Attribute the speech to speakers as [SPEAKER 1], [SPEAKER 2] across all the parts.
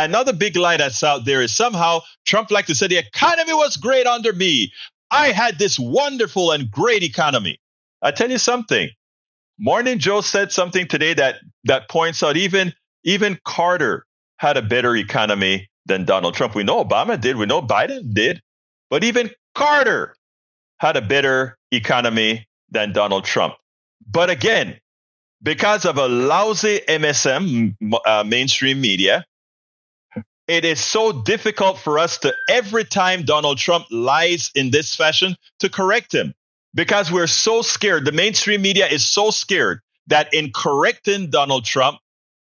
[SPEAKER 1] another big lie that's out there is somehow Trump liked to say the economy was great under me. I had this wonderful and great economy. I tell you something. Morning Joe said something today that points out even Carter had a better economy than Donald Trump. We know Obama did. We know Biden did. But even Carter had a better economy than Donald Trump. But again, because of a lousy MSM, mainstream media, it is so difficult for us to, every time Donald Trump lies in this fashion, to correct him. Because we're so scared. The mainstream media is so scared that in correcting Donald Trump,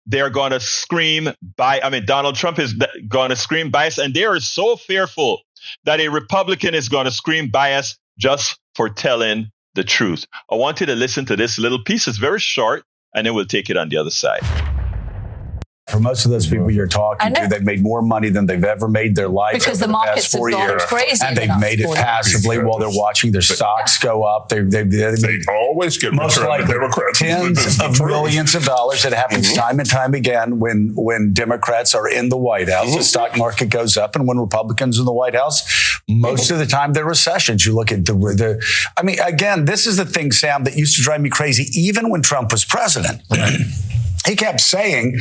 [SPEAKER 1] they're going to scream Donald Trump is going to scream bias. And they are so fearful that a Republican is going to scream bias just for telling the truth. I want you to listen to this little piece. It's very short, and then we'll take it on the other side.
[SPEAKER 2] For most of those people you're talking to, they've made more money than they've ever made their life
[SPEAKER 3] because
[SPEAKER 2] over
[SPEAKER 3] the markets
[SPEAKER 2] past 4
[SPEAKER 3] have gone
[SPEAKER 2] years.
[SPEAKER 3] crazy.
[SPEAKER 2] And they've made it passively while they're watching their stocks go up. They
[SPEAKER 4] always get
[SPEAKER 2] most likely tens of millions of dollars. It happens time and time again when Democrats are in the White House. The stock market goes up, and when Republicans are in the White House, most of the time they're recessions. You look at again, this is the thing, Sam, that used to drive me crazy even when Trump was president. He kept saying,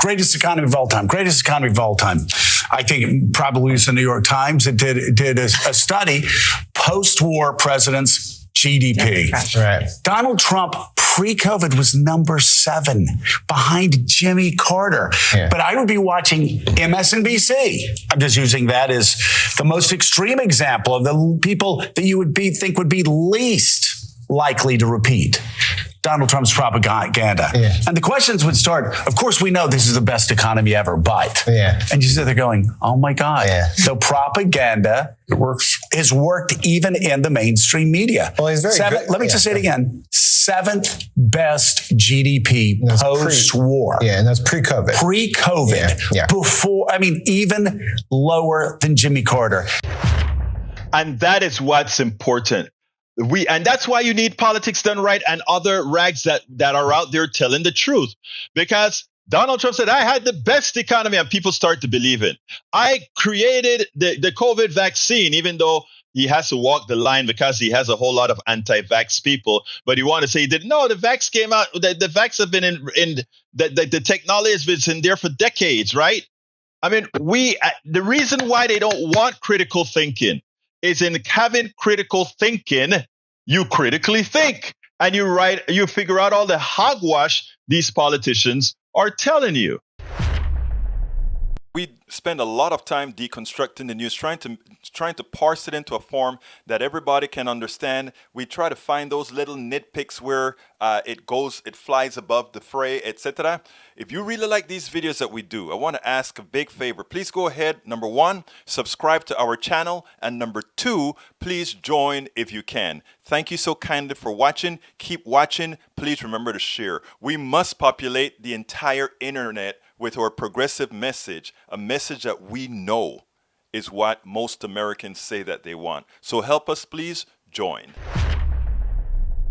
[SPEAKER 2] greatest economy of all time, greatest economy of all time. I think probably it was the New York Times that did a study, post-war presidents' GDP.
[SPEAKER 5] Right.
[SPEAKER 2] Donald Trump pre-COVID was number 7 behind Jimmy Carter. Yeah. But I would be watching MSNBC. I'm just using that as the most extreme example of the people that you would think would be least likely to repeat Donald Trump's propaganda. Yeah. And the questions would start, of course, we know this is the best economy ever, but. Yeah. And you sit there going, oh my God. Yeah. So propaganda has worked even in the mainstream media.
[SPEAKER 5] Well, he's very good.
[SPEAKER 2] Let me just say it again. 7th best GDP post-war.
[SPEAKER 5] And that's pre-COVID.
[SPEAKER 2] Pre-COVID. Yeah. Before, even lower than Jimmy Carter.
[SPEAKER 1] And that is what's important. And that's why you need Politics Done Right and other rags that are out there telling the truth. Because Donald Trump said, I had the best economy, and people start to believe it. I created the COVID vaccine, even though he has to walk the line because he has a whole lot of anti-vax people. But you want to say he didn't. No, the vax came out. The vax have been the technology has been in there for decades, right? The reason why they don't want critical thinking is in having critical thinking, you critically think and you figure out all the hogwash these politicians are telling you.
[SPEAKER 6] We spend a lot of time deconstructing the news, trying to parse it into a form that everybody can understand. We try to find those little nitpicks where it flies above the fray, etc. If you really like these videos that we do, I want to ask a big favor. Please go ahead. Number 1, subscribe to our channel. And number 2, please join if you can. Thank you so kindly for watching. Keep watching. Please remember to share. We must populate the entire internet with our progressive message, a message that we know is what most Americans say that they want. So help us, please join.